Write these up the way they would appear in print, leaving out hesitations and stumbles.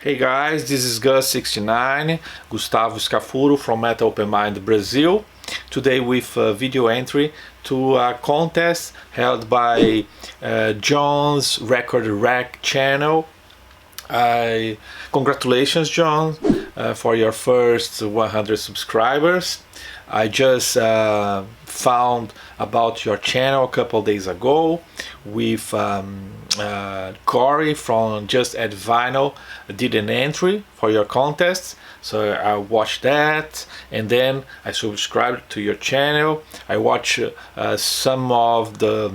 Hey guys, this is Gus69, Gustavo Scafuro from Metal Open Mind Brazil. Today with a video entry to a contest held by John's Record Rack channel. Congratulations, John, for your first 100 subscribers. I just found about your channel a couple days ago with Corey from Just Add Vinyl did an entry for your contest, so I watched that and then I subscribed to your channel. I watched some of the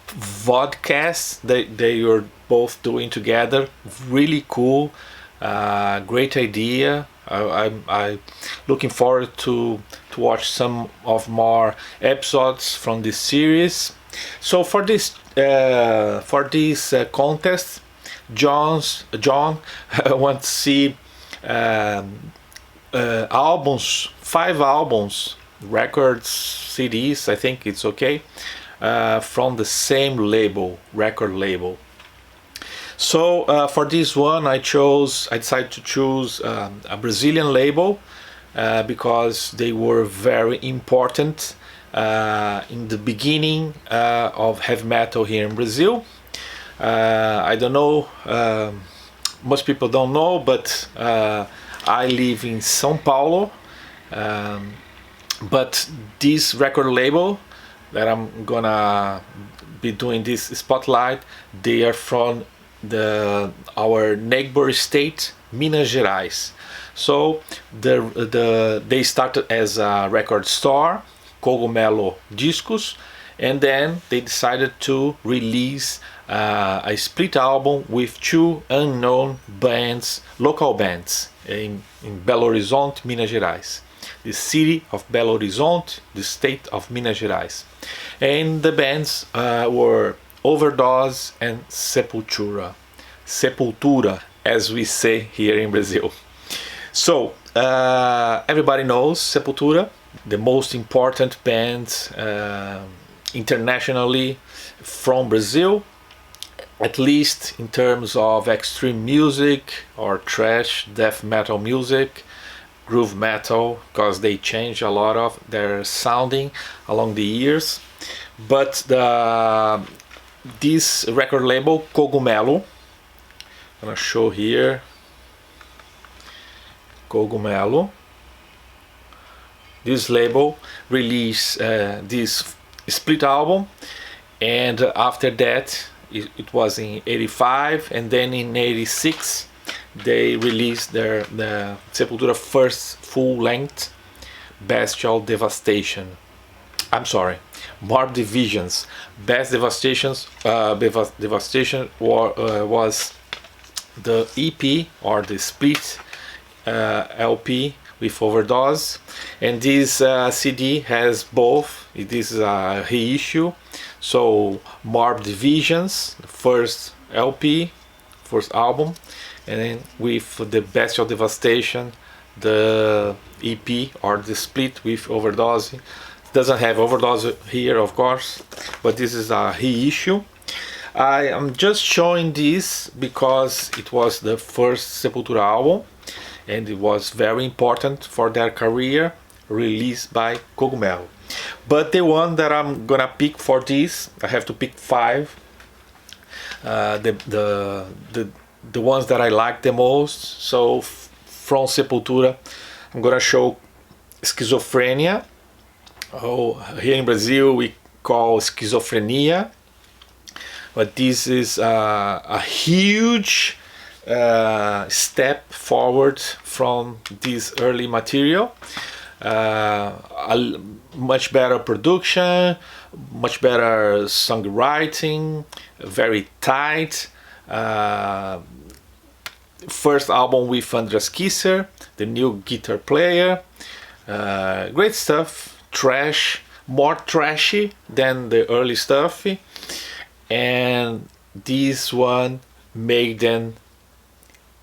vodcasts they were both doing together. Really cool, great idea. I'm looking forward to watch some of more episodes from this series. So for this contest, John wants to see albums, 5 albums, records, CDs. I think it's okay, from the same label, record label. So for this one, I decided to choose a Brazilian label because they were very important in the beginning of heavy metal here in Brazil. I don't know, most people don't know, but I live in São Paulo. But this record label that I'm gonna be doing this spotlight, they are from our neighbor state, Minas Gerais. So they started as a record store, Cogumelo Discos, and then they decided to release a split album with 2 unknown bands, local bands in Belo Horizonte, Minas Gerais, the city of Belo Horizonte, the state of Minas Gerais. And the bands were Overdose and Sepultura, as we say here in Brazil. So everybody knows Sepultura, the most important band internationally from Brazil, at least in terms of extreme music or thrash, death metal music, groove metal, because they changed a lot of their sounding along the years. But this record label, Cogumelo, I'm gonna show here, Cogumelo, this label released this split album, and after that it was in 85, and then in 86 they released the Sepultura first full-length, Bestial Devastation. I'm sorry, Morbid Visions. Best Devastations. Devastation was the EP or the split LP with Overdose, and this CD has both. It is a reissue. So Morbid Visions, the first LP, first album, and then with the Bestial Devastation, the EP or the split with Overdose. Doesn't have Overdose here, of course, but this is a reissue. I am just showing this because it was the first Sepultura album and it was very important for their career, released by Cogumelo. But the one that I'm gonna pick for this, I have to pick 5. The ones that I like the most. So from Sepultura, I'm gonna show Schizophrenia. Oh, here in Brazil we call schizophrenia, but this is a huge step forward from this early material. A much better production, much better songwriting, very tight. First album with Andreas Kisser, the new guitar player. Great stuff. Trash, more trashy than the early stuff, and this one made them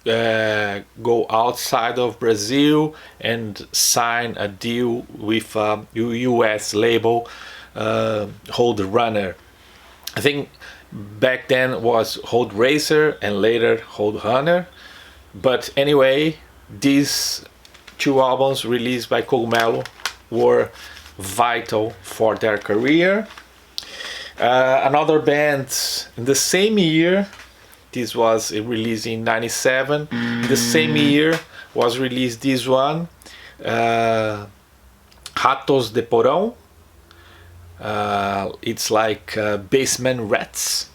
go outside of Brazil and sign a deal with a US label, Hold Runner. I think Back then was Road Racer and later Road Runner. But anyway, these two albums released by Cogumelo were vital for their career. Another band in the same year, this was released in 97, the same year was released this one, Ratos de Porão. It's like Basement Rats.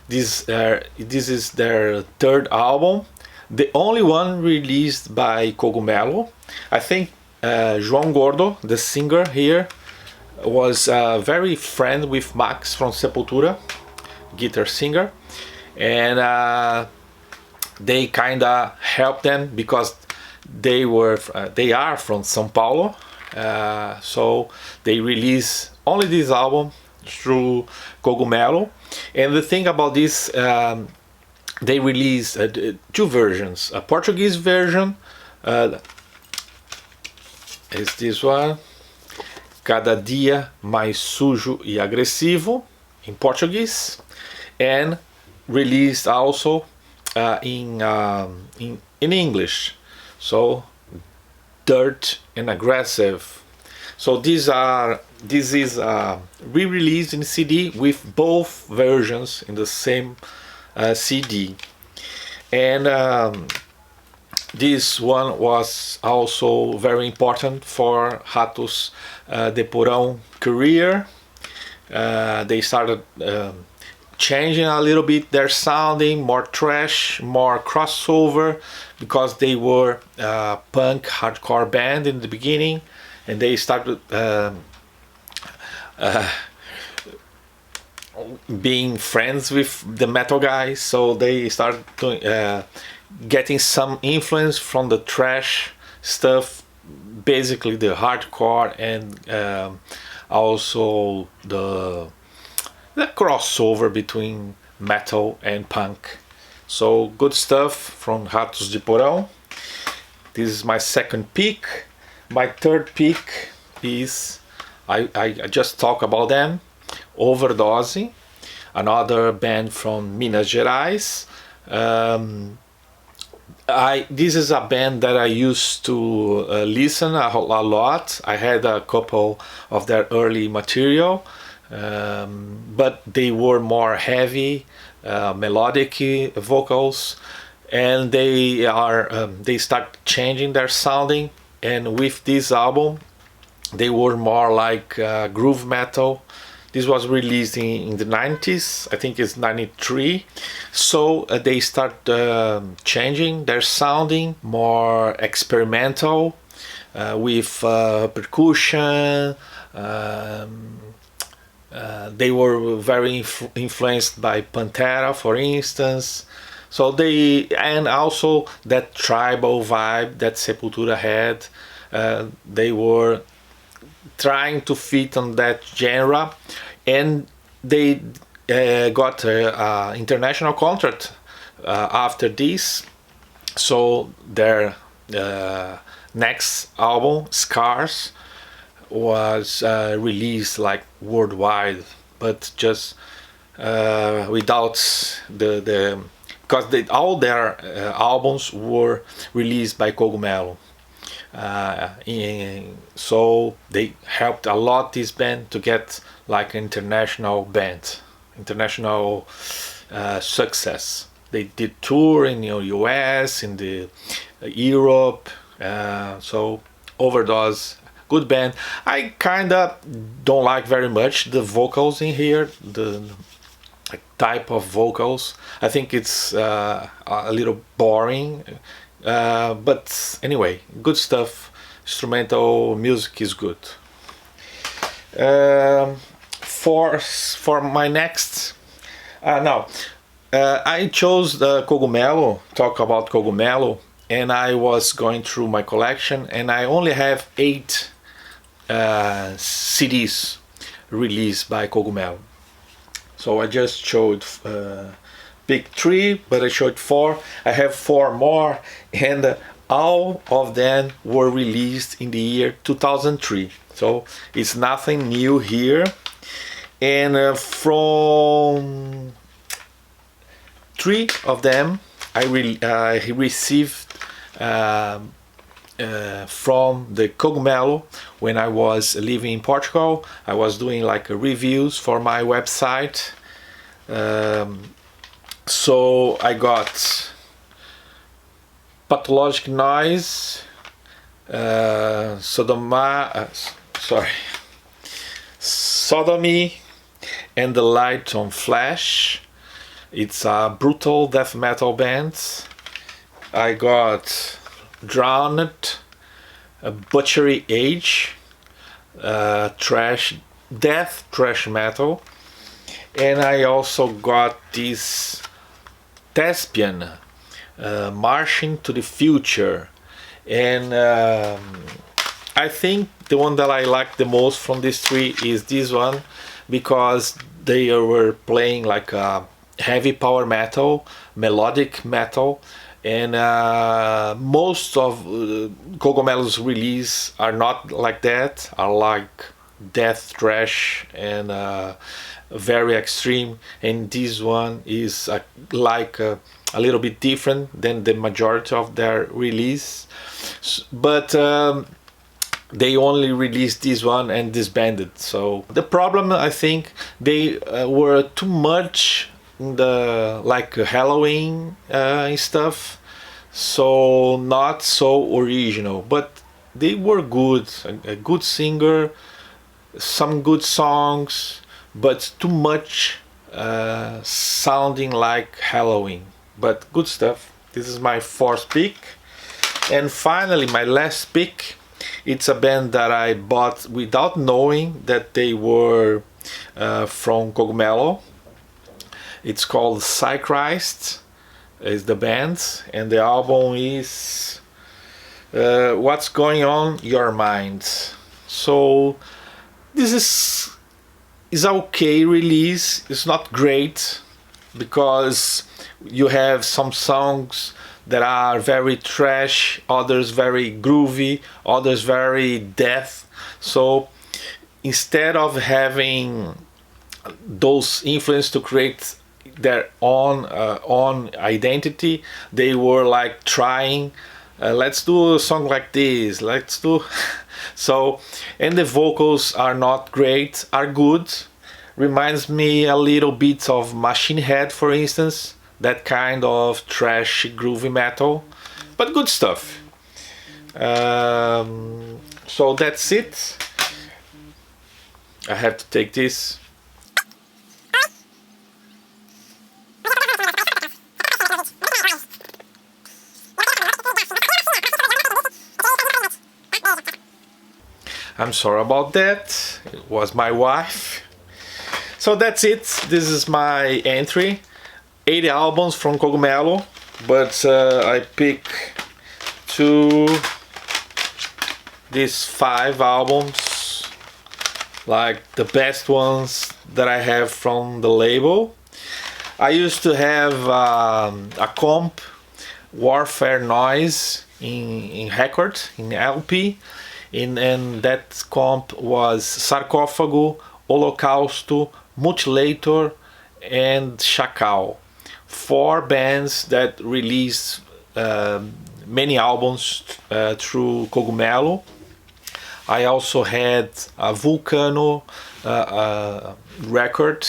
This is their third album, the only one released by Cogumelo. I think João Gordo, the singer here, was very friend with Max from Sepultura, guitar singer, and they kind of helped them because they are from São Paulo, so they released only this album through Cogumelo. And the thing about this, they released two versions. A Portuguese version is this one, Cada Dia Mais Sujo e Agressivo, in Portuguese, and released also in English, so Dirt and Aggressive. So this is re-released in CD with both versions in the same CD. And this one was also very important for Ratos de Porão career. They started changing a little bit their sounding, more thrash, more crossover, because they were a punk hardcore band in the beginning, and they started being friends with the metal guys, so they started doing, getting some influence from the thrash stuff, basically the hardcore, and also the crossover between metal and punk. So good stuff from Ratos de Porão. This is my second pick. My third pick is, I just talked about them, Overdose, another band from Minas Gerais. This is a band that I used to listen a lot. I had a couple of their early material, but they were more heavy, melodic vocals, and they start changing their sounding. And with this album, they were more like groove metal. This was released in the 90s, I think it's 93. So they start changing their sounding, more experimental, with percussion. They were very influenced by Pantera, for instance. So and also that tribal vibe that Sepultura had, they were trying to fit on that genre, and they got an international contract after this. So their next album, Scars, was released like worldwide, but just without the because all their albums were released by Cogumelo. So they helped a lot this band to get like an international band, international success. They did tour in the US, in the Europe. So Overdose, good band. I kinda don't like very much the vocals in here, the type of vocals. I think it's a little boring. But anyway, good stuff. Instrumental music is good. For my next, I chose the Cogumelo. Talk about Cogumelo, and I was going through my collection, and I only have 8 CDs released by Cogumelo. So I just showed pick 3, but I showed 4. I have 4 more, and all of them were released in the year 2003. So it's nothing new here. And from 3 of them I received from the Cogumelo when I was living in Portugal. I was doing like reviews for my website. So I got Pathologic Noise, Sodomy and the Light on Flash. It's a brutal death metal band. I got Drowned, Butchery Age, death trash metal, and I also got this Thespian, Marching to the Future, and I think the one that I like the most from these 3 is this one, because they were playing like a heavy power metal, melodic metal, and most of Cogumelo's release are not like that, are like death thrash and very extreme, and this one is like a little bit different than the majority of their release, but they only released this one and disbanded. So the problem, I think, they were too much in the like Halloween stuff, so not so original, but they were good, a good singer, some good songs, but too much sounding like Halloween, but good stuff. This is my 4th pick. And finally, my last pick, it's a band that I bought without knowing that they were from Cogumelo. It's called Psychrist, is the band, and the album is What's Going On Your Mind. So this is a okay release. It's not great because you have some songs that are very trash, others very groovy, others very death. So instead of having those influences to create their own identity, they were like trying, let's do a song like this, let's do so, and the vocals are not great, are good, reminds me a little bit of Machine Head, for instance, that kind of trash groovy metal, but good stuff. So that's it. I have to take this. I'm sorry about that, it was my wife. So that's it, this is my entry. 80 albums from Cogumelo, but I pick these 5 albums, like the best ones that I have from the label. I used to have a comp, Warfare Noise, in record, in LP, and that comp was Sarcófago, Holocausto, Mutilator, and Chacal. 4 bands that released many albums through Cogumelo. I also had a Vulcano record,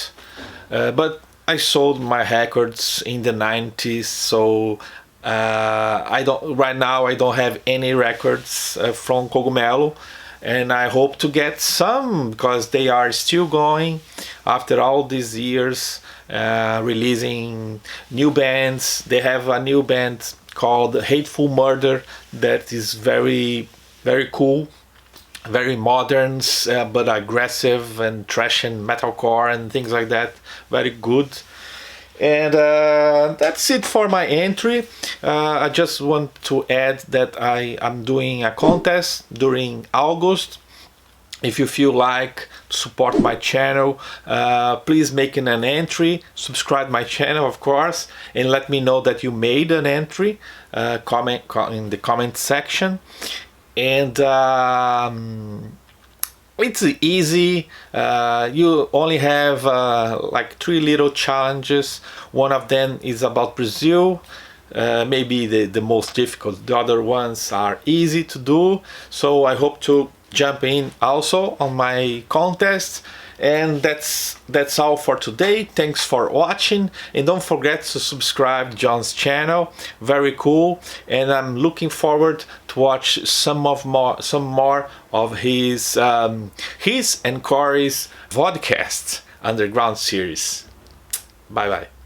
but I sold my records in the 90s, so right now I don't have any records from Cogumelo, and I hope to get some because they are still going after all these years, releasing new bands. They have a new band called Hateful Murder that is very, very cool, very modern, but aggressive and trash and metalcore and things like that. Very good. And that's it for my entry. I just want to add that I'm doing a contest during August. If you feel like to support my channel, please make an entry, subscribe my channel of course, and let me know that you made an entry. Comment in the comment section. And it's easy. You only have like 3 little challenges. One of them is about Brazil, maybe the most difficult. The other ones are easy to do. So I hope to jump in also on my contest. And that's all for today. Thanks for watching, and don't forget to subscribe John's channel. Very cool, and I'm looking forward to watch some more of his and Corey's vodcast underground series. Bye bye.